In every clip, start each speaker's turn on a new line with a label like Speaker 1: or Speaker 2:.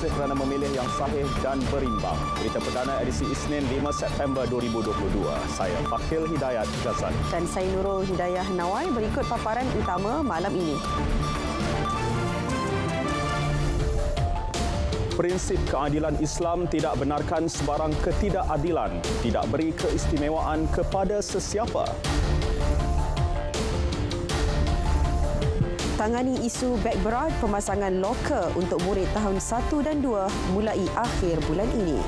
Speaker 1: kasih kerana memilih yang sahih dan berimbang. Berita perdana edisi Isnin 5 September 2022. Saya Fakhil Hidayat Ghazali.
Speaker 2: Dan saya Nurul Hidayah Nawai. Berikut paparan utama malam ini.
Speaker 1: Prinsip keadilan Islam tidak benarkan sebarang ketidakadilan, tidak beri keistimewaan kepada sesiapa.
Speaker 2: Tangani isu beg berat pemasangan loker untuk murid tahun 1 dan 2 mulai akhir bulan ini.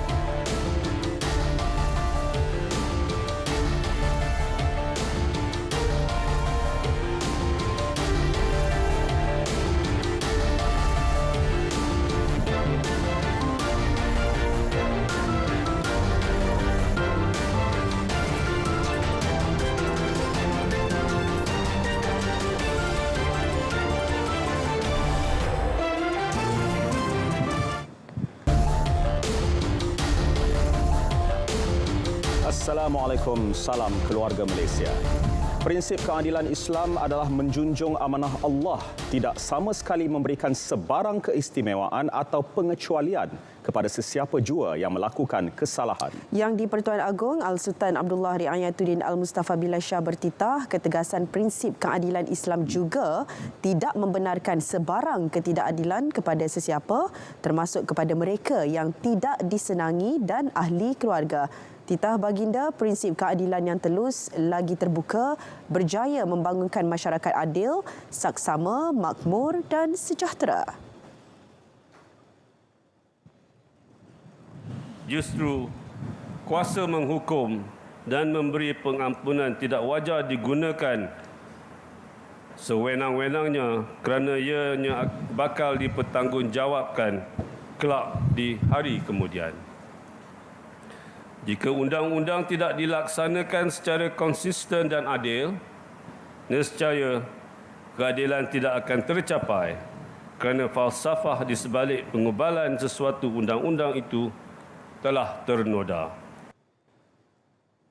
Speaker 1: Assalamualaikum, salam keluarga Malaysia. Prinsip keadilan Islam adalah menjunjung amanah Allah, tidak sama sekali memberikan sebarang keistimewaan atau pengecualian kepada sesiapa jua yang melakukan kesalahan.
Speaker 2: Yang di-Pertuan Agong Al-Sultan Abdullah Riayatuddin Al-Mustafa Billah Shah bertitah ketegasan prinsip keadilan Islam juga tidak membenarkan sebarang ketidakadilan kepada sesiapa, termasuk kepada mereka yang tidak disenangi dan ahli keluarga. Titah baginda prinsip keadilan yang telus lagi terbuka berjaya membangunkan masyarakat adil, saksama, makmur dan sejahtera.
Speaker 3: Justru kuasa menghukum dan memberi pengampunan tidak wajar digunakan sewenang-wenangnya kerana ianya bakal dipertanggungjawabkan kelak di hari kemudian. Jika undang-undang tidak dilaksanakan secara konsisten dan adil, nescaya keadilan tidak akan tercapai kerana falsafah di sebalik pengubalan sesuatu undang-undang itu telah ternoda.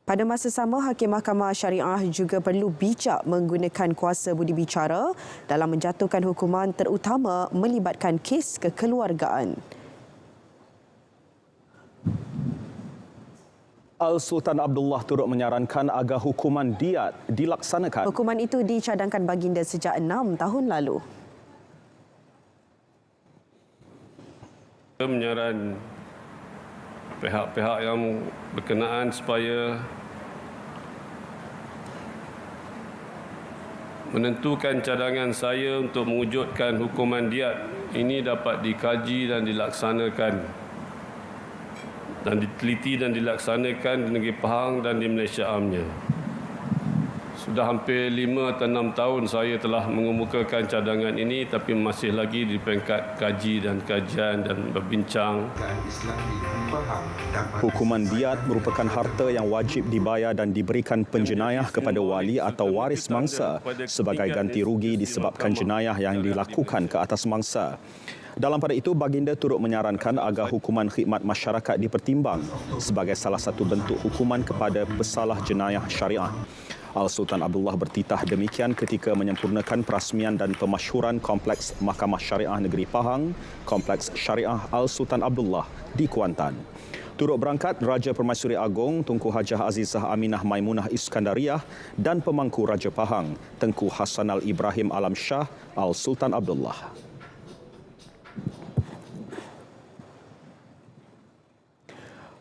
Speaker 2: Pada masa sama, Hakim Mahkamah Syariah juga perlu bijak menggunakan kuasa budi bicara dalam menjatuhkan hukuman terutama melibatkan kes kekeluargaan.
Speaker 1: Al-Sultan Abdullah turut menyarankan agar hukuman diat dilaksanakan.
Speaker 2: Hukuman itu dicadangkan baginda sejak 6 tahun lalu.
Speaker 3: Menyaran pihak-pihak yang berkenaan supaya menentukan cadangan saya untuk mewujudkan hukuman diat ini dapat dikaji dan dilaksanakan dan diteliti dan dilaksanakan di negeri Pahang dan di Malaysia amnya. Sudah hampir 5 atau 6 tahun saya telah mengemukakan cadangan ini tapi masih lagi di peringkat kaji dan kajian dan berbincang.
Speaker 1: Hukuman diat merupakan harta yang wajib dibayar dan diberikan penjenayah kepada wali atau waris mangsa sebagai ganti rugi disebabkan jenayah yang dilakukan ke atas mangsa. Dalam pada itu, baginda turut menyarankan agar hukuman khidmat masyarakat dipertimbang sebagai salah satu bentuk hukuman kepada pesalah jenayah syariah. Al-Sultan Abdullah bertitah demikian ketika menyempurnakan perasmian dan pemasyhuran Kompleks Mahkamah Syariah Negeri Pahang, Kompleks Syariah Al-Sultan Abdullah di Kuantan. Turut berangkat Raja Permaisuri Agong Tunku Hajah Azizah Aminah Maimunah Iskandariah dan Pemangku Raja Pahang Tengku Hassanal Ibrahim Alam Shah Al-Sultan Abdullah.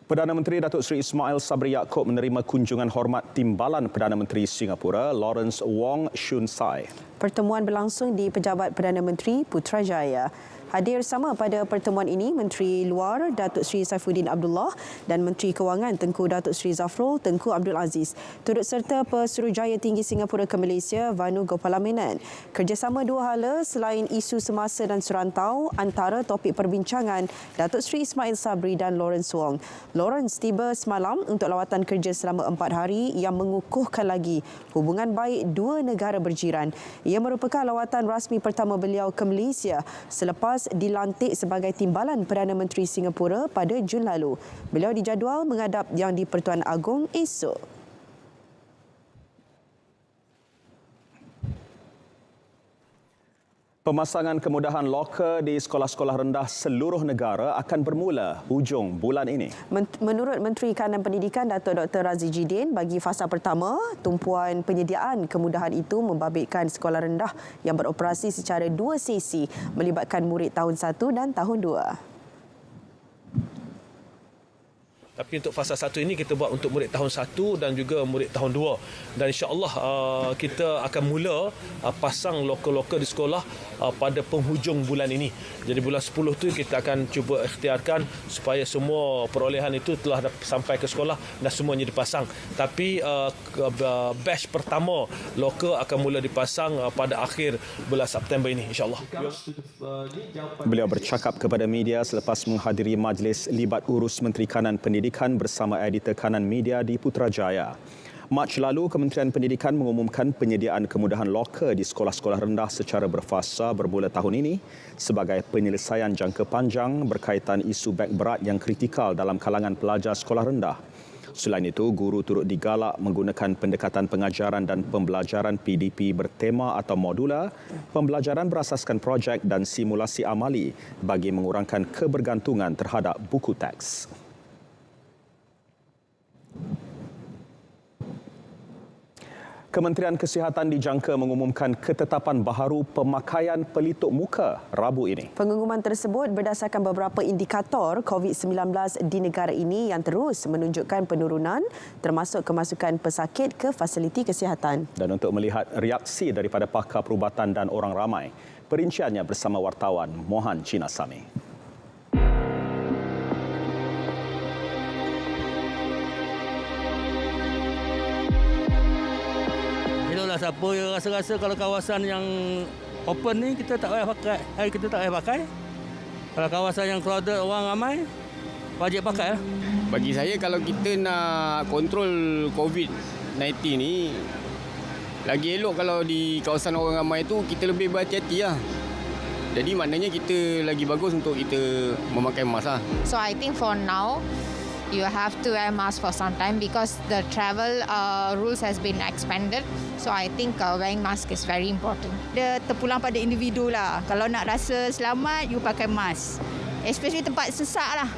Speaker 1: Perdana Menteri Datuk Seri Ismail Sabri Yaakob menerima kunjungan hormat Timbalan Perdana Menteri Singapura Lawrence Wong Shyun Tsai.
Speaker 2: Pertemuan berlangsung di Pejabat Perdana Menteri Putrajaya. Hadir sama pada pertemuan ini Menteri Luar Datuk Seri Saifuddin Abdullah dan Menteri Kewangan Tengku Datuk Seri Zafrul Tengku Abdul Aziz. Turut serta Pesuruhjaya Tinggi Singapura ke Malaysia Vanu Gopalamenan. Kerjasama dua hala selain isu semasa dan serantau antara topik perbincangan Datuk Seri Ismail Sabri dan Lawrence Wong. Lawrence tiba semalam untuk lawatan kerja selama 4 hari yang mengukuhkan lagi hubungan baik dua negara berjiran. Ia merupakan lawatan rasmi pertama beliau ke Malaysia selepas dilantik sebagai Timbalan Perdana Menteri Singapura pada Jun lalu. Beliau dijadual menghadap Yang di-Pertuan Agong esok.
Speaker 1: Pemasangan kemudahan loker di sekolah-sekolah rendah seluruh negara akan bermula hujung bulan ini.
Speaker 2: Menurut Menteri Kanan Pendidikan Datuk Dr. Razzie Jidin, bagi fasa pertama, tumpuan penyediaan kemudahan itu membabitkan sekolah rendah yang beroperasi secara 2 sesi melibatkan murid tahun 1 dan tahun 2.
Speaker 4: Tapi untuk fasa 1 ini kita buat untuk murid tahun 1 dan juga murid tahun 2. Dan insya-Allah kita akan mula pasang loker-loker di sekolah pada penghujung bulan ini. Jadi bulan 10 tu kita akan cuba ikhtiarkan supaya semua perolehan itu telah sampai ke sekolah dan semuanya dipasang. Tapi batch pertama loker akan mula dipasang pada akhir bulan September ini, insya-Allah.
Speaker 1: Beliau bercakap kepada media selepas menghadiri majlis libat urus Menteri Kanan Pendidikan bersama editor Kanan Media di Putrajaya. Mac lalu, Kementerian Pendidikan mengumumkan penyediaan kemudahan loker di sekolah-sekolah rendah secara berfasa bermula tahun ini sebagai penyelesaian jangka panjang berkaitan isu beg berat yang kritikal dalam kalangan pelajar sekolah rendah. Selain itu, guru turut digalak menggunakan pendekatan pengajaran dan pembelajaran PDP bertema atau modular, pembelajaran berasaskan projek dan simulasi amali bagi mengurangkan kebergantungan terhadap buku teks. Kementerian Kesihatan dijangka mengumumkan ketetapan baharu pemakaian pelitup muka Rabu ini.
Speaker 2: Pengumuman tersebut berdasarkan beberapa indikator COVID-19 di negara ini yang terus menunjukkan penurunan termasuk kemasukan pesakit ke fasiliti kesihatan.
Speaker 1: Dan untuk melihat reaksi daripada pakar perubatan dan orang ramai, perinciannya bersama wartawan Mohan Chinasami.
Speaker 5: Siapa yang rasa-rasa kalau kawasan yang open ni kita tak payah pakai. Kalau kawasan yang crowded orang ramai, wajib pakai lah.
Speaker 6: Bagi saya kalau kita nak kontrol COVID-19 ni, lagi elok kalau di kawasan orang ramai tu kita lebih berhati-hati lah. Jadi maknanya kita lagi bagus untuk kita memakai mask lah.
Speaker 7: So I think for now, you have to wear mask for some time because the travel rules has been expanded. So I think wearing mask is very important.
Speaker 8: Dia terpulang pada individu lah. Kalau nak rasa selamat, you pakai mask. Especially tempat sesak lah.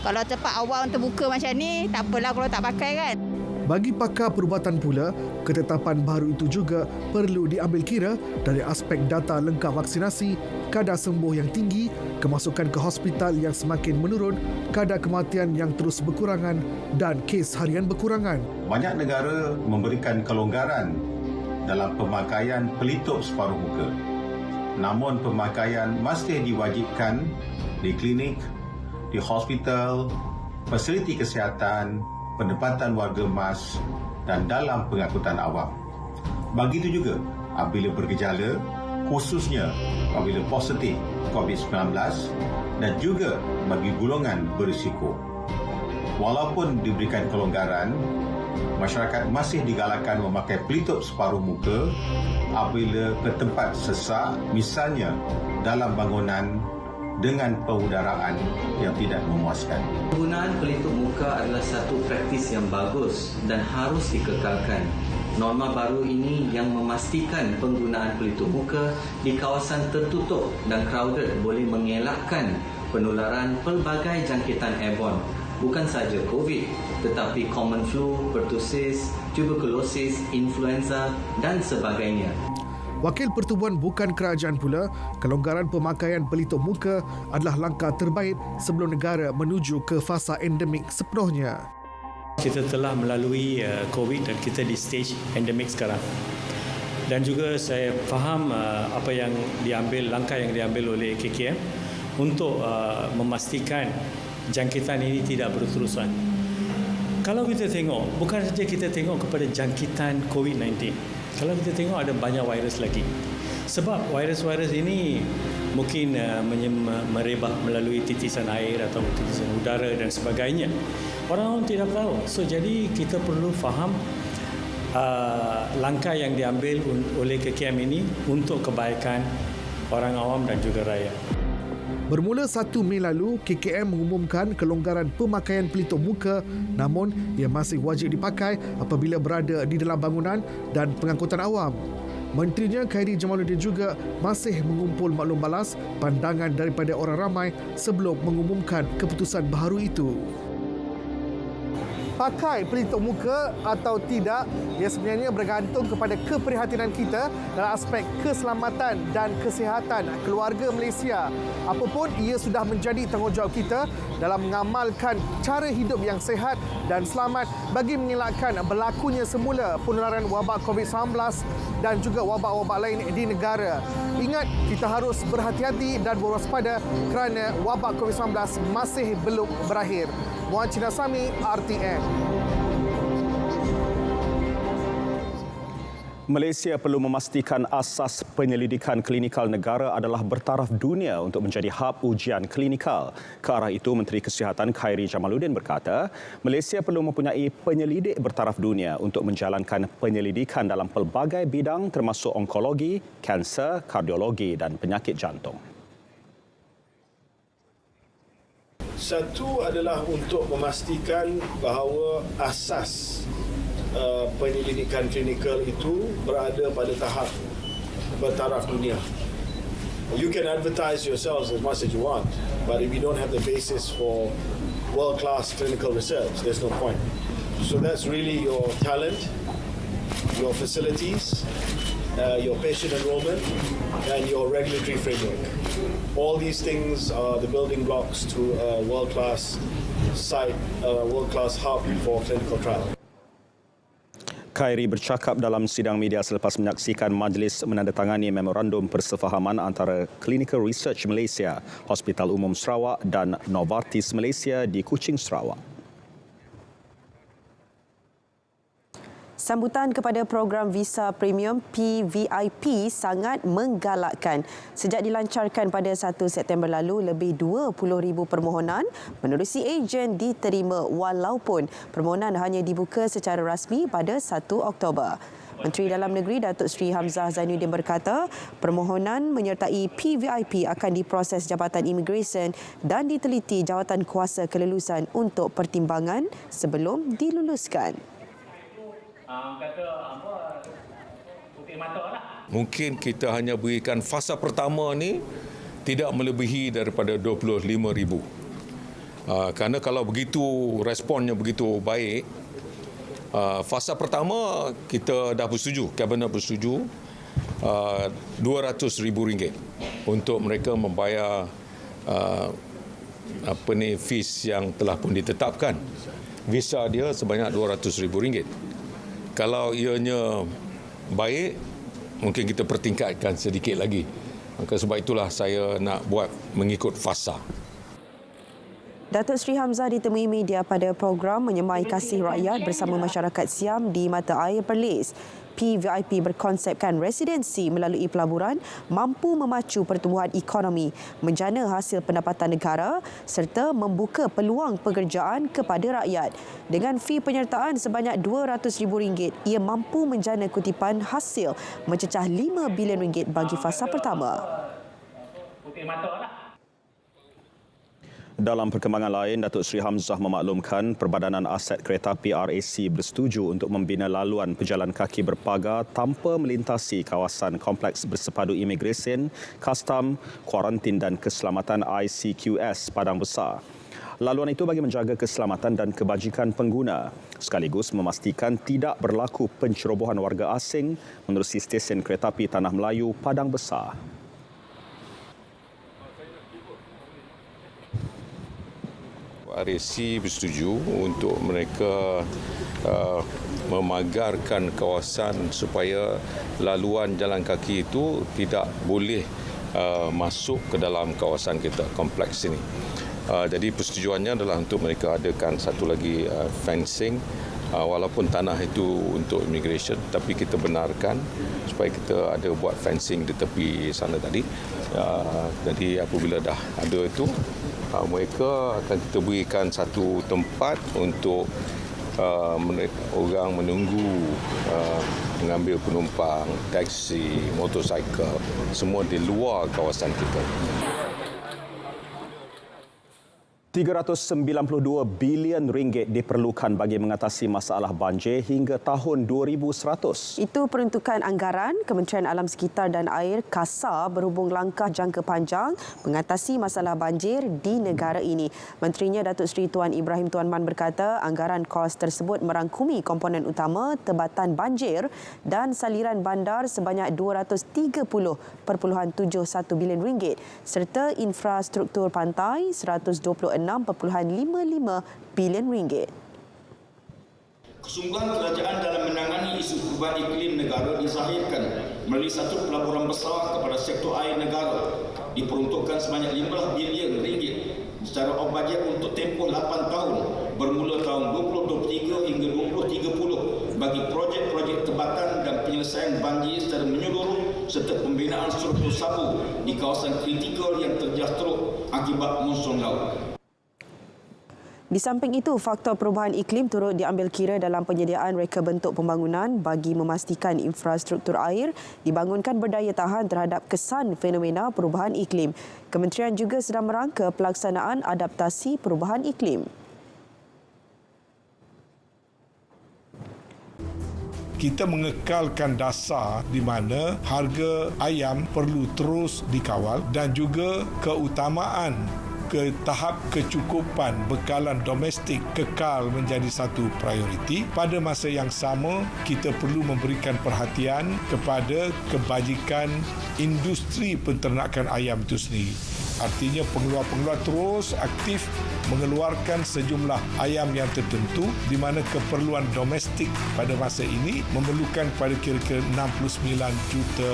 Speaker 8: Kalau tempat awam terbuka macam ni, tak apalah kalau tak pakai kan.
Speaker 9: Bagi pakar perubatan pula, ketetapan baru itu juga perlu diambil kira dari aspek data lengkap vaksinasi, kadar sembuh yang tinggi, kemasukan ke hospital yang semakin menurun, kadar kematian yang terus berkurangan dan kes harian berkurangan.
Speaker 10: Banyak negara memberikan kelonggaran dalam pemakaian pelitup separuh muka. Namun pemakaian masih diwajibkan di klinik, di hospital, fasiliti kesihatan, pendapatan warga mas dan dalam pengangkutan awam. Begitu juga apabila bergejala, khususnya apabila positif COVID-19 dan juga bagi golongan berisiko. Walaupun diberikan kelonggaran, masyarakat masih digalakkan memakai pelitup separuh muka apabila ke tempat sesak, misalnya dalam bangunan dengan pengudaraan yang tidak memuaskan.
Speaker 11: Penggunaan pelitup muka adalah satu praktis yang bagus dan harus dikekalkan. Norma baru ini yang memastikan penggunaan pelitup muka di kawasan tertutup dan crowded boleh mengelakkan penularan pelbagai jangkitan airborne. Bukan sahaja COVID, tetapi common flu, pertussis, tuberkulosis, influenza dan sebagainya.
Speaker 9: Wakil Pertubuhan Bukan Kerajaan pula, kelonggaran pemakaian pelitup muka adalah langkah terbaik sebelum negara menuju ke fasa endemik sepenuhnya.
Speaker 5: Kita telah melalui COVID dan kita di stage endemik sekarang. Dan juga saya faham apa yang langkah yang diambil oleh KKM untuk memastikan jangkitan ini tidak berterusan. Kalau kita tengok, bukan saja kita tengok kepada jangkitan COVID-19. Kalau kita tengok ada banyak virus lagi. Sebab virus-virus ini mungkin merebah melalui titisan air atau titisan udara dan sebagainya. Orang tidak tahu. So jadi kita perlu faham langkah yang diambil oleh KKM ini untuk kebaikan orang awam dan juga rakyat.
Speaker 9: Bermula 1 Mei lalu, KKM mengumumkan kelonggaran pemakaian pelitup muka, namun ia masih wajib dipakai apabila berada di dalam bangunan dan pengangkutan awam. Menterinya Khairi Jamaluddin juga masih mengumpul maklum balas pandangan daripada orang ramai sebelum mengumumkan keputusan baharu itu. Pakai pelitup muka atau tidak, ia sebenarnya bergantung kepada keprihatinan kita dalam aspek keselamatan dan kesihatan keluarga Malaysia. Apapun, ia sudah menjadi tanggungjawab kita dalam mengamalkan cara hidup yang sihat dan selamat bagi mengelakkan berlakunya semula penularan wabak COVID-19 dan juga wabak-wabak lain di negara. Ingat, kita harus berhati-hati dan berwaspada kerana wabak COVID-19 masih belum berakhir. Muhammad Cina Sami, RTN.
Speaker 1: Malaysia perlu memastikan asas penyelidikan klinikal negara adalah bertaraf dunia untuk menjadi hub ujian klinikal. Ke arah itu, Menteri Kesihatan Khairi Jamaluddin berkata, Malaysia perlu mempunyai penyelidik bertaraf dunia untuk menjalankan penyelidikan dalam pelbagai bidang termasuk onkologi, kanser, kardiologi dan penyakit jantung.
Speaker 12: Satu adalah untuk memastikan bahawa asas penyelidikan klinikal itu berada pada tahap bertaraf dunia. You can advertise yourselves as much as you want, but if you don't have the basis for world-class clinical research, there's no point. So that's really your talent, your facilities, your patient enrollment, and your regulatory framework. All these things are the building blocks to a world-class site, a world-class hub for clinical trial.
Speaker 1: Khairi bercakap dalam sidang media selepas menyaksikan majlis menandatangani memorandum persefahaman antara Clinical Research Malaysia, Hospital Umum Sarawak dan Novartis Malaysia di Kuching, Sarawak.
Speaker 2: Sambutan kepada program Visa Premium PVIP sangat menggalakkan. Sejak dilancarkan pada 1 September lalu, lebih 20,000 permohonan menerusi ejen diterima walaupun permohonan hanya dibuka secara rasmi pada 1 Oktober. Menteri Dalam Negeri Datuk Seri Hamzah Zainuddin berkata, permohonan menyertai PVIP akan diproses Jabatan Imigresen dan diteliti Jawatan Kuasa Kelulusan untuk pertimbangan sebelum diluluskan.
Speaker 13: Mungkin kita hanya berikan fasa pertama ni tidak melebihi daripada 25,000. Kerana kalau begitu responnya begitu baik, fasa pertama kita dah bersetuju, Kabinet bersetuju RM200,000 untuk mereka membayar fees yang telah pun ditetapkan. Visa dia sebanyak RM200,000. Kalau ianya baik, mungkin kita pertingkatkan sedikit lagi. Maka sebab itulah saya nak buat mengikut fasa.
Speaker 2: Datuk Seri Hamzah ditemui media pada program Menyemai Kasih Rakyat bersama masyarakat Siam di Mata Air Perlis. PVIP berkonsepkan residensi melalui pelaburan mampu memacu pertumbuhan ekonomi, menjana hasil pendapatan negara serta membuka peluang pekerjaan kepada rakyat. Dengan fee penyertaan sebanyak RM200,000, ia mampu menjana kutipan hasil mencecah RM5 bilion bagi fasa pertama.
Speaker 1: Dalam perkembangan lain, Datuk Seri Hamzah memaklumkan Perbadanan Aset Keretapi RAC bersetuju untuk membina laluan pejalan kaki berpagar tanpa melintasi kawasan Kompleks Bersepadu Imigresen, Kastam, Kuarantin dan Keselamatan ICQS Padang Besar. Laluan itu bagi menjaga keselamatan dan kebajikan pengguna, sekaligus memastikan tidak berlaku pencerobohan warga asing menerusi stesen keretapi Tanah Melayu Padang Besar.
Speaker 13: RAC bersetuju untuk mereka memagarkan kawasan supaya laluan jalan kaki itu tidak boleh masuk ke dalam kawasan kita, kompleks ini. Jadi persetujuannya adalah untuk mereka adakan satu lagi fencing, walaupun tanah itu untuk immigration, tapi kita benarkan supaya kita ada buat fencing di tepi sana tadi. Jadi apabila dah ada itu, mereka akan kita berikan satu tempat untuk orang menunggu mengambil penumpang, taksi, motosikal, semua di luar kawasan kita.
Speaker 1: RM392 bilion diperlukan bagi mengatasi masalah banjir hingga tahun 2100.
Speaker 2: Itu peruntukan anggaran Kementerian Alam Sekitar dan Air KASA berhubung langkah jangka panjang mengatasi masalah banjir di negara ini. Menterinya Datuk Seri Tuan Ibrahim Tuan Man berkata anggaran kos tersebut merangkumi komponen utama tebatan banjir dan saliran bandar sebanyak RM230.71 bilion serta infrastruktur pantai RM126.55 bilion.
Speaker 14: Kesungguhan kerajaan dalam menangani isu perubahan iklim negara dizahirkan melalui satu pelaburan besar kepada sektor air negara diperuntukkan sebanyak RM15 bilion secara off bajet untuk tempoh 8 tahun bermula tahun 2023 hingga 2030 bagi projek-projek tebatan dan penyelesaian banjir secara menyeluruh serta pembinaan struktur sabu di kawasan kritikal yang terjejas teruk akibat monsun laut.
Speaker 2: Di samping itu, faktor perubahan iklim turut diambil kira dalam penyediaan reka bentuk pembangunan bagi memastikan infrastruktur air dibangunkan berdaya tahan terhadap kesan fenomena perubahan iklim. Kementerian juga sedang merangka pelaksanaan adaptasi perubahan iklim.
Speaker 15: Kita mengekalkan dasar di mana harga ayam perlu terus dikawal dan juga keutamaan ke tahap kecukupan bekalan domestik kekal menjadi satu prioriti. Pada masa yang sama, kita perlu memberikan perhatian kepada kebajikan industri penternakan ayam itu sendiri. Artinya pengeluar-pengeluar terus aktif mengeluarkan sejumlah ayam yang tertentu di mana keperluan domestik pada masa ini memerlukan pada kira-kira 69 juta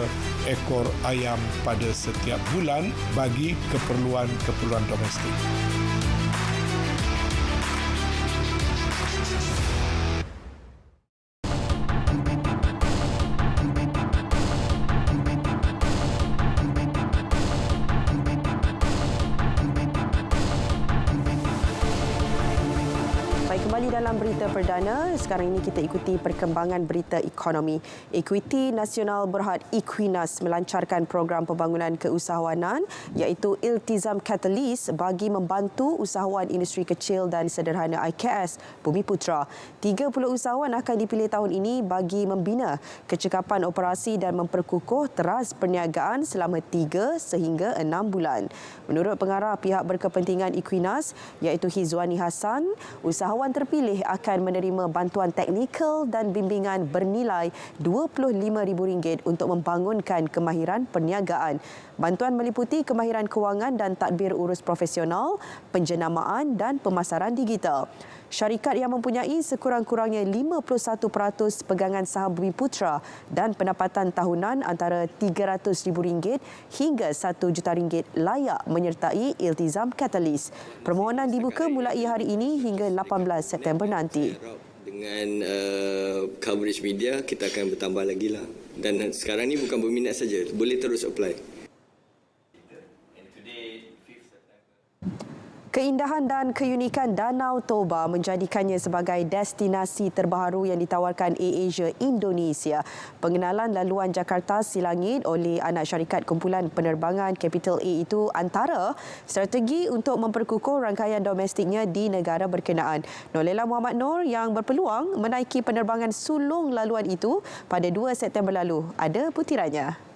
Speaker 15: ekor ayam pada setiap bulan bagi keperluan domestik.
Speaker 2: Kembali dalam berita perdana, sekarang ini kita ikuti perkembangan berita ekonomi. Ekuiti Nasional Berhad Equinas melancarkan program pembangunan keusahawanan iaitu Iltizam Catalyst bagi membantu usahawan industri kecil dan sederhana IKS Bumiputra. 30 usahawan akan dipilih tahun ini bagi membina kecekapan operasi dan memperkukuh teras perniagaan selama 3 sehingga 6 bulan. Menurut pengarah pihak berkepentingan Equinas iaitu Hizwani Hassan, usahawan terpilih akan menerima bantuan teknikal dan bimbingan bernilai RM25,000 untuk membangunkan kemahiran perniagaan. Bantuan meliputi kemahiran kewangan dan tadbir urus profesional, penjenamaan dan pemasaran digital. Syarikat yang mempunyai sekurang-kurangnya 51% pegangan saham Bumiputra dan pendapatan tahunan antara RM300,000 hingga RM1 juta layak menyertai Iltizam Catalyst. Permohonan dibuka mulai hari ini hingga 18 September nanti.
Speaker 16: Dengan coverage media, kita akan bertambah lagi lah. Dan sekarang ni bukan berminat saja, boleh terus apply.
Speaker 2: Keindahan dan keunikan Danau Toba menjadikannya sebagai destinasi terbaru yang ditawarkan AirAsia Indonesia. Pengenalan laluan Jakarta Silangit oleh anak syarikat kumpulan penerbangan Capital A itu antara strategi untuk memperkukuh rangkaian domestiknya di negara berkenaan. Nolela Muhammad Noor yang berpeluang menaiki penerbangan sulung laluan itu pada 2 September lalu. Ada butirannya.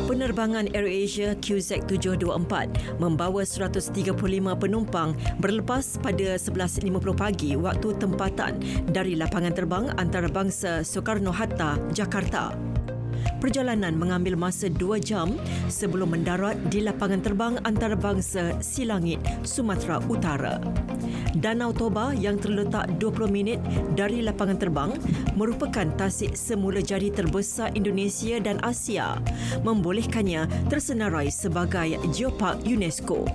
Speaker 17: Penerbangan AirAsia QZ724 membawa 135 penumpang berlepas pada 11.50 pagi waktu tempatan dari lapangan terbang antarabangsa Soekarno-Hatta, Jakarta. Perjalanan mengambil masa 2 jam sebelum mendarat di lapangan terbang antarabangsa Silangit, Sumatera Utara. Danau Toba yang terletak 20 minit dari lapangan terbang merupakan tasik semula jadi terbesar Indonesia dan Asia, membolehkannya tersenarai sebagai Geopark UNESCO.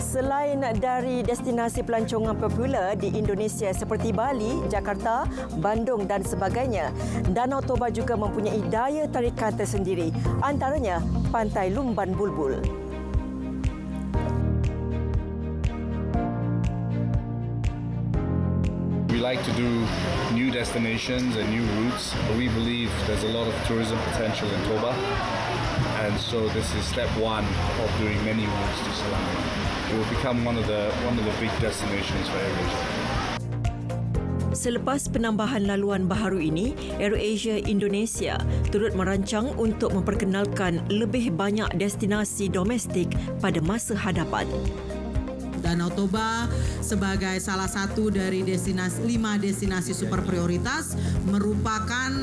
Speaker 17: Selain dari destinasi pelancongan popular di Indonesia seperti Bali, Jakarta, Bandung dan sebagainya, Danau Toba juga mempunyai daya tarikan tersendiri, antaranya Pantai Lumban Bulbul.
Speaker 18: We like to do new destinations and new routes. We believe there's a lot of tourism potential in Toba, and so this is step one of doing many routes to Selangor. It will become one of the big destinations for AirAsia.
Speaker 17: Selepas penambahan laluan baharu ini, AirAsia Indonesia turut merancang untuk memperkenalkan lebih banyak destinasi domestik pada masa hadapan.
Speaker 19: Danau Toba sebagai salah satu dari 5 destinasi super prioritas merupakan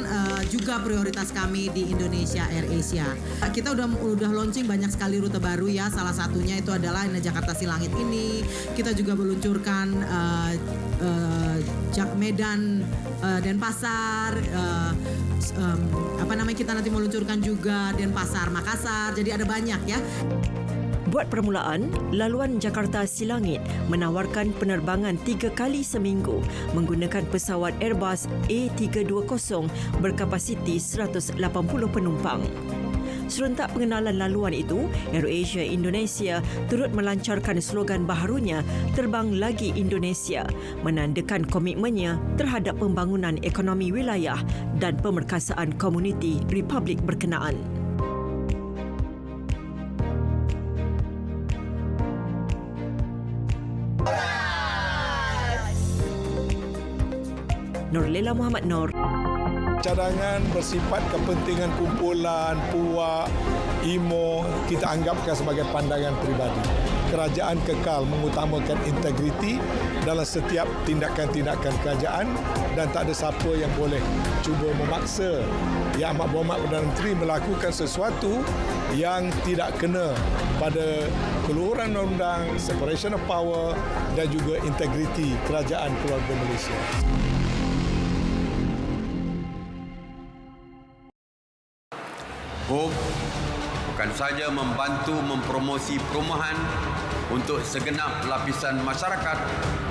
Speaker 19: juga prioritas kami di Indonesia AirAsia. Kita udah launching banyak sekali rute baru ya. Salah satunya itu adalah Jakarta Silangit ini. Kita juga meluncurkan Medan Denpasar. Kita nanti meluncurkan juga Denpasar Makassar. Jadi ada banyak ya.
Speaker 17: Buat permulaan, laluan Jakarta Silangit menawarkan penerbangan 3 kali seminggu menggunakan pesawat Airbus A320 berkapasiti 180 penumpang. Serentak pengenalan laluan itu, AirAsia Indonesia turut melancarkan slogan baharunya Terbang Lagi Indonesia, menandakan komitmennya terhadap pembangunan ekonomi wilayah dan pemerkasaan komuniti Republik berkenaan. Nurlela Muhammad Nur.
Speaker 15: Cadangan bersifat kepentingan kumpulan, puak, IMO, kita anggapkan sebagai pandangan peribadi. Kerajaan kekal mengutamakan integriti dalam setiap tindakan-tindakan kerajaan dan tak ada siapa yang boleh cuba memaksa Yang Amat Berhormat Perdana Menteri melakukan sesuatu yang tidak kena pada keluhuran undang-undang, separation of power dan juga integriti kerajaan keluarga Malaysia.
Speaker 20: HOPE bukan sahaja membantu mempromosi perumahan untuk segenap lapisan masyarakat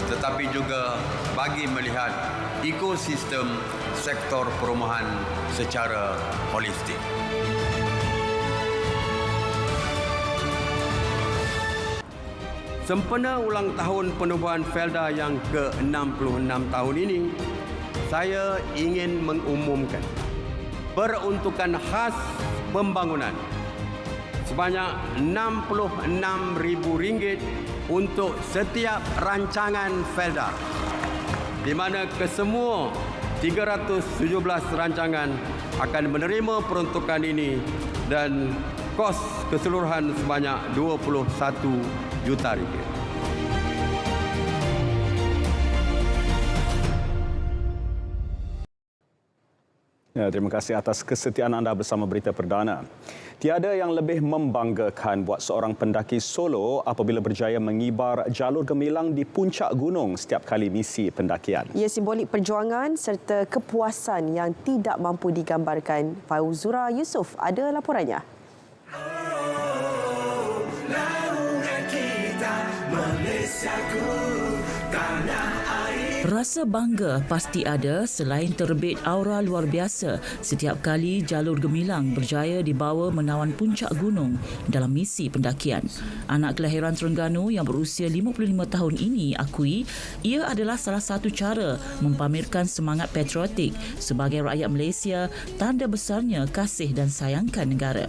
Speaker 20: tetapi juga bagi melihat ekosistem sektor perumahan secara holistik. Sempena ulang tahun penubuhan Felda yang ke-66 tahun ini, saya ingin mengumumkan peruntukan khas pembangunan sebanyak RM66,000 untuk setiap rancangan Felda, di mana kesemua 317 rancangan akan menerima peruntukan ini dan kos keseluruhan sebanyak RM21 juta.
Speaker 1: Ya, terima kasih atas kesetiaan anda bersama Berita Perdana. Tiada yang lebih membanggakan buat seorang pendaki solo apabila berjaya mengibar jalur gemilang di puncak gunung setiap kali misi pendakian.
Speaker 2: Ia simbolik perjuangan serta kepuasan yang tidak mampu digambarkan. Fauzura Yusof ada laporannya.
Speaker 21: Rasa bangga pasti ada selain terbit aura luar biasa setiap kali jalur gemilang berjaya dibawa menawan puncak gunung dalam misi pendakian. Anak kelahiran Terengganu yang berusia 55 tahun ini akui ia adalah salah satu cara mempamerkan semangat patriotik sebagai rakyat Malaysia, tanda besarnya kasih dan sayangkan negara.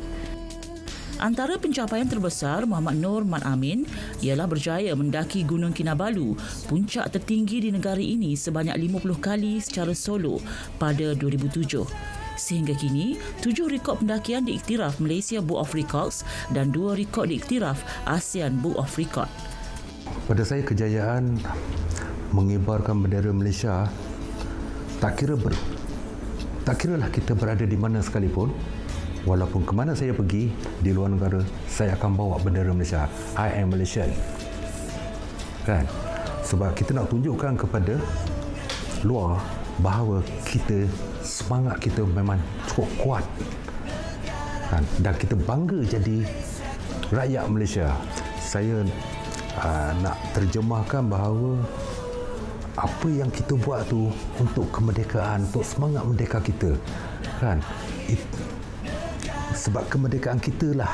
Speaker 21: Antara pencapaian terbesar Muhammad Nur Mat Amin ialah berjaya mendaki Gunung Kinabalu, puncak tertinggi di negara ini sebanyak 50 kali secara solo pada 2007. Sehingga kini, 7 rekod pendakian diiktiraf Malaysia Book of Records dan 2 rekod diiktiraf ASEAN Book of Records.
Speaker 22: Pada saya, kejayaan mengibarkan bendera Malaysia tak kiralah kita berada di mana sekalipun. Walaupun ke mana saya pergi di luar negara, saya akan bawa bendera Malaysia. I am Malaysian. Kan? Sebab kita nak tunjukkan kepada luar bahawa semangat kita memang cukup kuat. Kan? Dan kita bangga jadi rakyat Malaysia. Saya nak terjemahkan bahawa apa yang kita buat tu untuk kemerdekaan, untuk semangat merdeka kita. Kan? Sebab kemerdekaan kita lah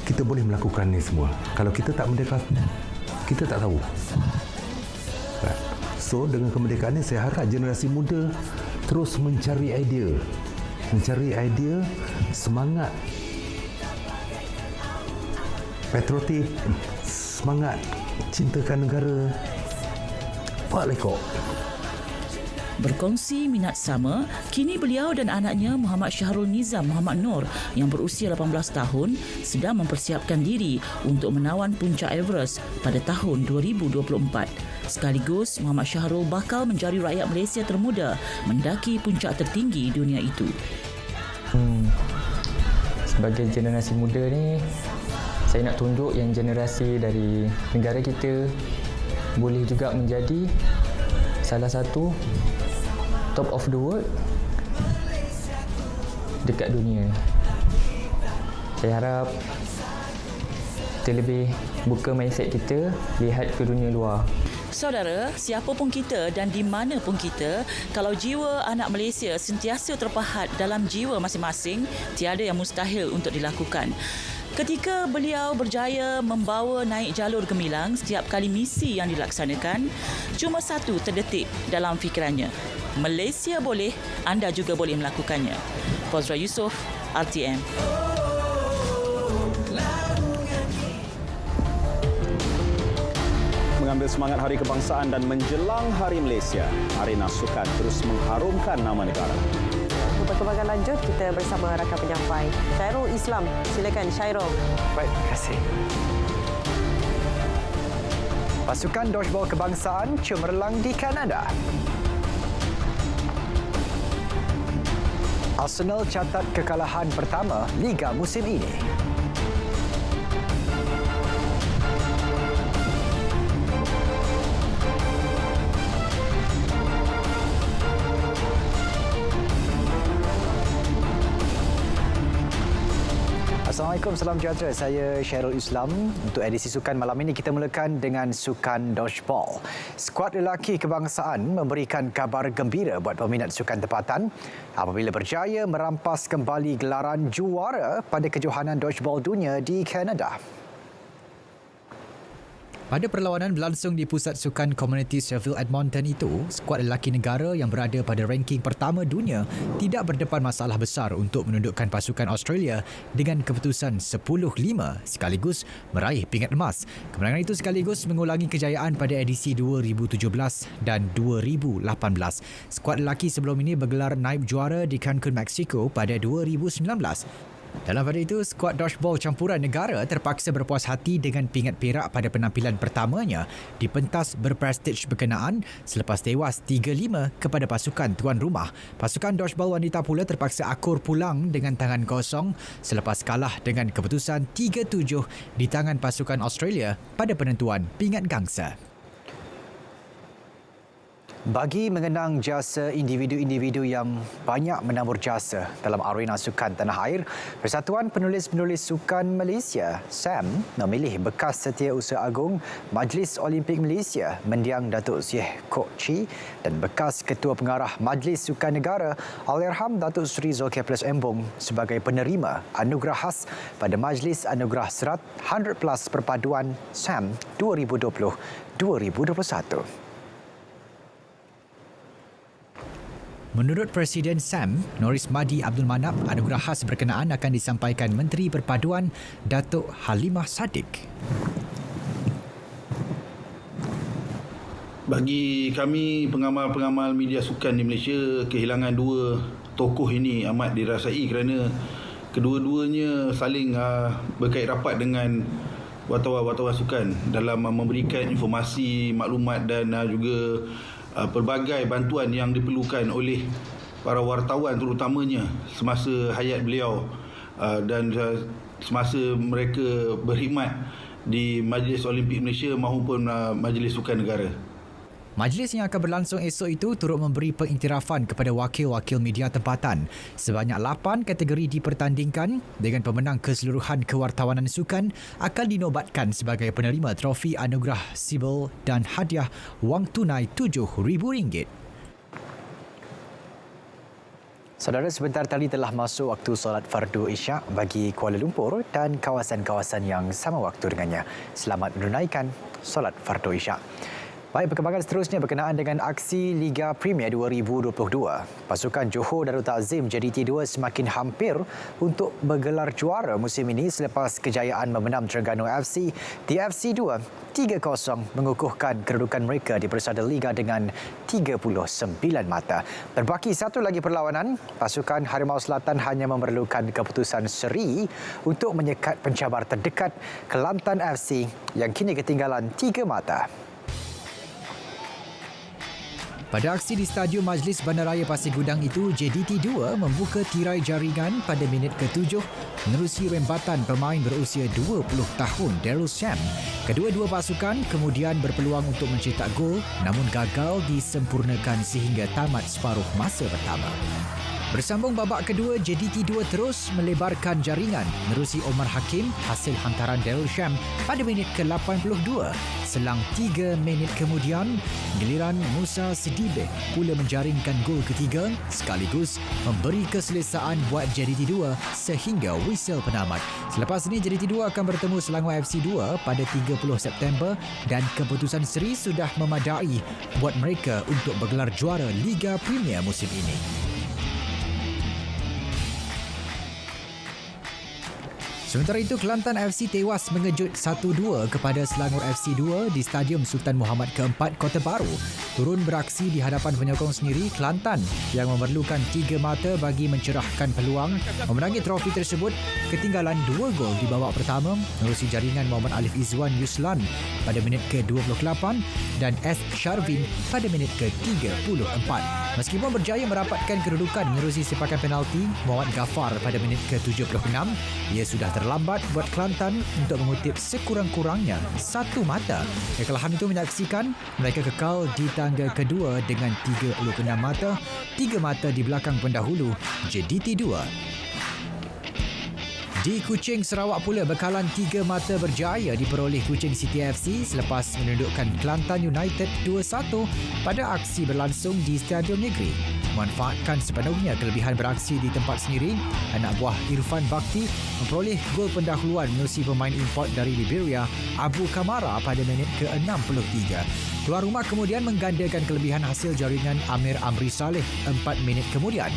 Speaker 22: kita boleh melakukan ni semua. Kalau kita tak merdeka, kita tak tahu. So dengan kemerdekaan ini saya harap generasi muda terus mencari idea, semangat patriotik, semangat cintakan negara. Pak Lekok.
Speaker 21: Berkongsi minat sama, kini beliau dan anaknya Muhammad Syahrul Nizam Muhammad Nur yang berusia 18 tahun sedang mempersiapkan diri untuk menawan puncak Everest pada tahun 2024. Sekaligus, Muhammad Syahrul bakal menjadi rakyat Malaysia termuda mendaki puncak tertinggi dunia itu.
Speaker 3: Sebagai generasi muda ni, saya nak tunjuk yang generasi dari negara kita boleh juga menjadi salah satu top of the world dekat dunia. Saya harap kita lebih buka mindset kita, lihat ke dunia luar.
Speaker 21: Saudara, siapa pun kita dan di mana pun kita, kalau jiwa anak Malaysia sentiasa terpahat dalam jiwa masing-masing, tiada yang mustahil untuk dilakukan. Ketika beliau berjaya membawa naik jalur gemilang setiap kali misi yang dilaksanakan, cuma satu terdetik dalam fikirannya. Malaysia boleh, anda juga boleh melakukannya. Fozra Yusof, RTM.
Speaker 1: Mengambil semangat Hari Kebangsaan dan menjelang Hari Malaysia, Arena Sukan terus mengharumkan nama negara.
Speaker 2: Perkembangan lanjut, kita bersama rakan penyampai Syairul Islam. Silakan Syairul.
Speaker 4: Baik, terima kasih. Pasukan dodgeball kebangsaan cemerlang di Kanada. Arsenal catat kekalahan pertama Liga musim ini. Assalamualaikum, salam sejahtera. Saya Syairul Islam. Untuk edisi sukan malam ini kita mulakan dengan sukan dodgeball. Skuad lelaki kebangsaan memberikan kabar gembira buat peminat sukan tempatan apabila berjaya merampas kembali gelaran juara pada kejohanan dodgeball dunia di Kanada. Pada perlawanan berlangsung di Pusat Sukan Komuniti Sheffield Edmonton itu, skuad lelaki negara yang berada pada ranking pertama dunia tidak berdepan masalah besar untuk menundukkan pasukan Australia dengan keputusan 10-5 sekaligus meraih pingat emas. Kemenangan itu sekaligus mengulangi kejayaan pada edisi 2017 dan 2018. Skuad lelaki sebelum ini bergelar naib juara di Cancun, Mexico pada 2019. Dalam pada itu, skuad dodgeball campuran negara terpaksa berpuas hati dengan pingat perak pada penampilan pertamanya di pentas berprestij berkenaan selepas tewas 3-5 kepada pasukan tuan rumah. Pasukan dodgeball wanita pula terpaksa akur pulang dengan tangan kosong selepas kalah dengan keputusan 3-7 di tangan pasukan Australia pada penentuan pingat gangsa. Bagi mengenang jasa individu-individu yang banyak menabur jasa dalam arena sukan tanah air, Persatuan Penulis-Penulis Sukan Malaysia, SAM, memilih bekas Setiausaha Agung Majlis Olimpik Malaysia, Mendiang Datuk Syekh Kok Chi dan bekas Ketua Pengarah Majlis Sukan Negara, Allahyarham Datuk Seri Zulkifli Embong sebagai penerima anugerah khas pada Majlis Anugerah Serat 100+ Perpaduan SAM 2020-2021. Menurut Presiden SAM, Noris Madi Abdul Manap, anugerah khas berkenaan akan disampaikan Menteri Perpaduan Datuk Halimah Sadiq.
Speaker 23: Bagi kami pengamal-pengamal media sukan di Malaysia, kehilangan dua tokoh ini amat dirasai kerana kedua-duanya saling berkait rapat dengan wartawan-wartawan sukan dalam memberikan informasi, maklumat dan juga pelbagai bantuan yang diperlukan oleh para wartawan terutamanya semasa hayat beliau dan semasa mereka berkhidmat di Majlis Olimpik Malaysia maupun Majlis Sukan Negara. Majlis yang akan berlangsung esok itu turut memberi pengiktirafan kepada wakil-wakil media tempatan. Sebanyak 8 kategori dipertandingkan dengan pemenang keseluruhan kewartawanan sukan akan dinobatkan sebagai penerima trofi anugerah Sibyl dan hadiah wang tunai RM7,000. Saudara, sebentar tadi telah masuk waktu solat fardu Isyak bagi Kuala Lumpur dan kawasan-kawasan yang sama waktu dengannya. Selamat menunaikan solat fardu Isyak.
Speaker 4: Baik, perkembangan seterusnya berkenaan dengan aksi Liga Premier 2022. Pasukan Johor Darul Ta'zim JDT2 semakin hampir untuk bergelar juara musim ini selepas kejayaan memenang Terengganu FC. TFC 2 3-0 mengukuhkan kedudukan mereka di Persada Liga dengan 39 mata. Berbaki satu lagi perlawanan, pasukan Harimau Selatan hanya memerlukan keputusan seri untuk menyekat pencabar terdekat Kelantan FC yang kini ketinggalan 3 mata. Pada aksi di Stadium Majlis Bandaraya Pasir Gudang itu, JDT2 membuka tirai jaringan pada minit ke-7 menerusi rembatan pemain berusia 20 tahun Daryl Sham. Kedua-dua pasukan kemudian berpeluang untuk mencetak gol namun gagal disempurnakan sehingga tamat separuh masa pertama. Bersambung babak kedua, JDT2 terus melebarkan jaringan menerusi Omar Hakim hasil hantaran Daryl Sham pada minit ke-82. Selang 3 minit kemudian, giliran Musa Sidibe pula menjaringkan gol ketiga sekaligus memberi keselesaan buat JDT2 sehingga whistle penamat. Selepas ini, JDT2 akan bertemu Selangor FC 2 pada 30 September dan keputusan seri sudah memadai buat mereka untuk bergelar juara Liga Premier musim ini. Sementara itu, Kelantan FC tewas mengejut 1-2 kepada Selangor FC 2 di Stadium Sultan Muhammad ke-4 Kota Baru. Turun beraksi di hadapan penyokong sendiri, Kelantan yang memerlukan 3 mata bagi mencerahkan peluang memenangi trofi tersebut ketinggalan 2 gol di babak pertama menerusi jaringan Muhammad Alif Izwan Yuslan pada minit ke-28 dan S. Sharvin pada minit ke-34. Meskipun berjaya merapatkan kedudukan menerusi sepakan penalti Muhammad Ghaffar pada minit ke-76, ia sudah terlambat buat Kelantan untuk mengutip sekurang-kurangnya 1 mata. Kekalahan itu menyaksikan mereka kekal di tangga kedua dengan 36 mata, 3 mata di belakang pendahulu JDT2. Di Kuching, Sarawak pula bekalan 3 mata berjaya diperoleh Kuching City FC selepas menundukkan Kelantan United 2-1 pada aksi berlangsung di Stadium Negeri. Memanfaatkan sepenuhnya kelebihan beraksi di tempat sendiri, anak buah Irfan Bakti memperoleh gol pendahuluan menerusi pemain import dari Liberia, Abu Kamara pada minit ke-63. Tuan rumah kemudian menggandakan kelebihan hasil jaringan Amir Amri Saleh 4 minit kemudian.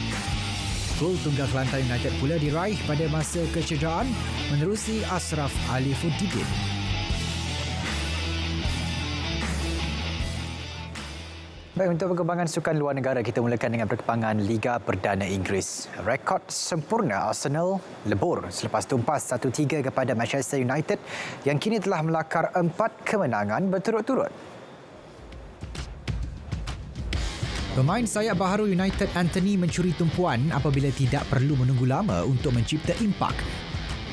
Speaker 4: Gol tunggal Kelantan United pula diraih pada masa kecederaan menerusi Ashraf Alifuddin. Baik, untuk perkembangan sukan luar negara, kita mulakan dengan perkembangan Liga Perdana Inggeris. Rekod sempurna Arsenal lebur selepas tumpas 1-3 kepada Manchester United yang kini telah melakar 4 kemenangan berturut-turut. Pemain sayap baharu United Anthony mencuri tumpuan apabila tidak perlu menunggu lama untuk mencipta impak.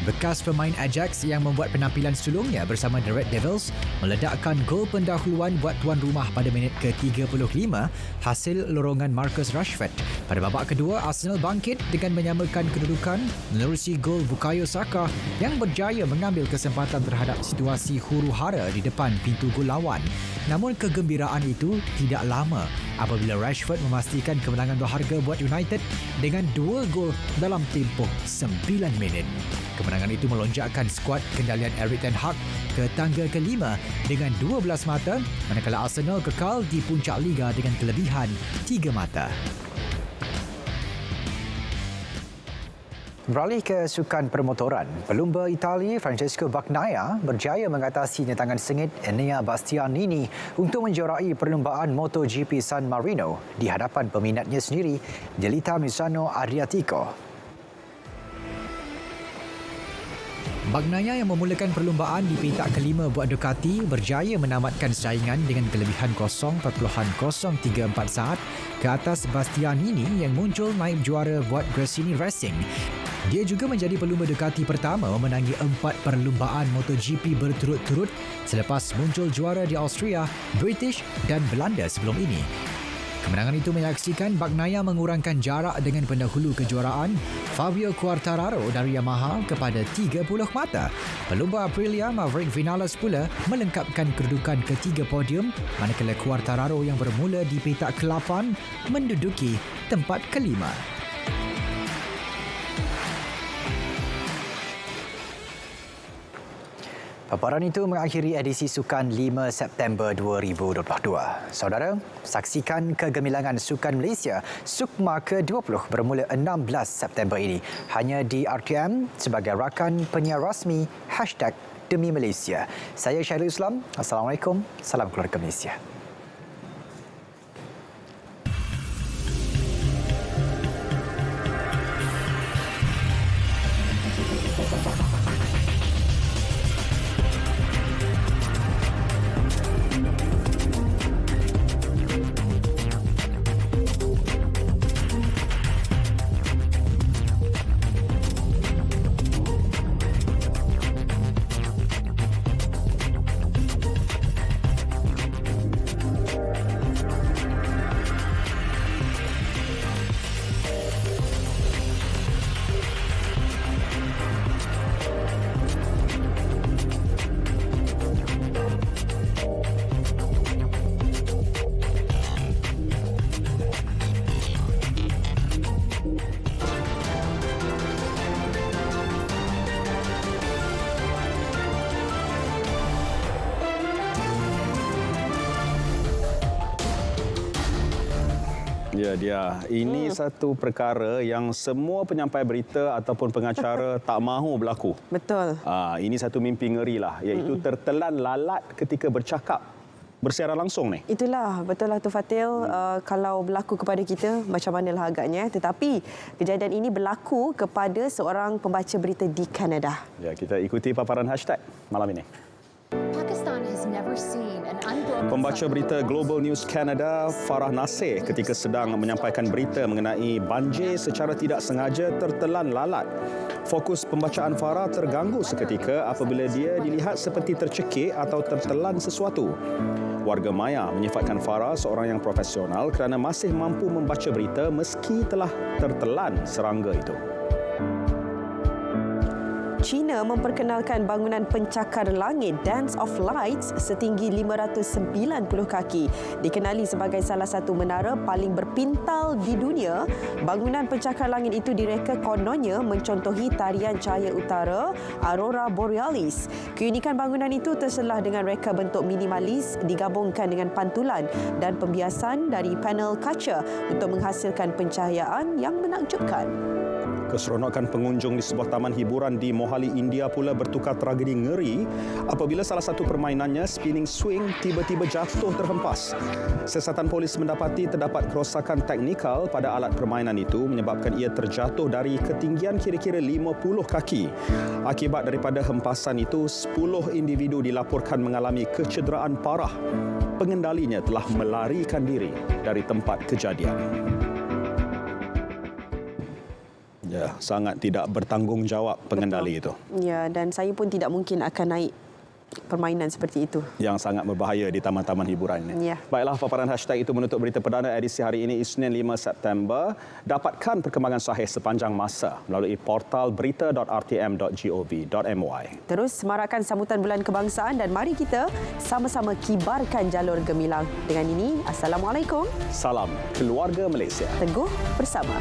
Speaker 4: Bekas pemain Ajax yang membuat penampilan sulungnya bersama The Red Devils meledakkan gol pendahuluan buat tuan rumah pada minit ke-35 hasil lorongan Marcus Rashford. Pada babak kedua, Arsenal bangkit dengan menyamakan kedudukan menerusi gol Bukayo Saka yang berjaya mengambil kesempatan terhadap situasi huru-hara di depan pintu gol lawan. Namun kegembiraan itu tidak lama apabila Rashford memastikan kemenangan berharga buat United dengan 2 gol dalam tempoh 9 minit. Kemenangan itu melonjakkan skuad kendalian Erik ten Hag ke tangga ke-5 dengan 12 mata, manakala Arsenal kekal di puncak liga dengan kelebihan 3 mata. Beralih ke sukan permotoran, pelumba Itali Francesco Bagnaia berjaya mengatasi tantangan sengit Enea Bastianini untuk menjuarai perlumbaan MotoGP San Marino di hadapan peminatnya sendiri, Delita Misano Adriatico. Bagnaia yang memulakan perlumbaan di peringkat ke-5 buat Ducati berjaya menamatkan saingan dengan kelebihan 0.034 saat ke atas Bastianini yang muncul naib juara buat Gresini Racing. Dia juga menjadi pelumba Ducati pertama memenangi 4 perlumbaan MotoGP berturut-turut selepas muncul juara di Austria, British dan Belanda sebelum ini. Kemenangan itu menyaksikan Bagnaia mengurangkan jarak dengan pendahulu kejuaraan Fabio Quartararo dari Yamaha kepada 30 mata. Pelumba Aprilia Maverick Vinales pula melengkapkan kedudukan ketiga podium, manakala Quartararo yang bermula di peringkat ke-8 menduduki tempat ke-5. Paparan itu mengakhiri edisi Sukan 5 September 2022. Saudara, saksikan kegemilangan Sukan Malaysia Sukma ke-20 bermula 16 September ini hanya di RTM sebagai rakan penyiar rasmi #Demi Malaysia. Saya Syahrul Islam. Assalamualaikum. Salam keluarga Malaysia.
Speaker 1: Ya dia, ini satu perkara yang semua penyampai berita ataupun pengacara tak mahu berlaku.
Speaker 2: Betul.
Speaker 1: Ini satu mimpi ngeri lah, iaitu tertelan lalat ketika bercakap bersiaran langsung ni.
Speaker 2: Itulah, betul lah tu Fatil. Kalau berlaku kepada kita, macam manalah agaknya. Tetapi kejadian ini berlaku kepada seorang pembaca berita di Kanada.
Speaker 1: Ya, kita ikuti paparan hashtag malam ini. Pembaca berita Global News Canada Farah Nasir ketika sedang menyampaikan berita mengenai banjir secara tidak sengaja tertelan lalat. Fokus pembacaan Farah terganggu seketika apabila dia dilihat seperti tercekik atau tertelan sesuatu. Warga maya menyifatkan Farah seorang yang profesional kerana masih mampu membaca berita meski telah tertelan serangga itu.
Speaker 2: China memperkenalkan bangunan pencakar langit Dance of Lights setinggi 590 kaki. Dikenali sebagai salah satu menara paling berpintal di dunia, bangunan pencakar langit itu direka kononnya mencontohi tarian cahaya utara Aurora Borealis. Keunikan bangunan itu terselah dengan reka bentuk minimalis digabungkan dengan pantulan dan pembiasan dari panel kaca untuk menghasilkan pencahayaan yang menakjubkan.
Speaker 1: Keseronokan pengunjung di sebuah taman hiburan di Mohali, India pula bertukar tragedi ngeri apabila salah satu permainannya, spinning swing, tiba-tiba jatuh terhempas. Siasatan polis mendapati terdapat kerosakan teknikal pada alat permainan itu menyebabkan ia terjatuh dari ketinggian kira-kira 50 kaki. Akibat daripada hempasan itu, 10 individu dilaporkan mengalami kecederaan parah. Pengendalinya telah melarikan diri dari tempat kejadian. Ya, sangat tidak bertanggungjawab pengendali itu.
Speaker 2: Ya, dan saya pun tidak mungkin akan naik permainan seperti itu.
Speaker 1: Yang sangat berbahaya di taman-taman hiburan ini.
Speaker 2: Ya.
Speaker 1: Baiklah, paparan hashtag itu menutup berita perdana edisi hari ini, Isnin 5 September. Dapatkan perkembangan sahih sepanjang masa melalui portal berita.rtm.gov.my.
Speaker 2: Terus semarakkan sambutan Bulan Kebangsaan dan mari kita sama-sama kibarkan jalur gemilang. Dengan ini, Assalamualaikum.
Speaker 1: Salam keluarga Malaysia.
Speaker 2: Teguh bersama.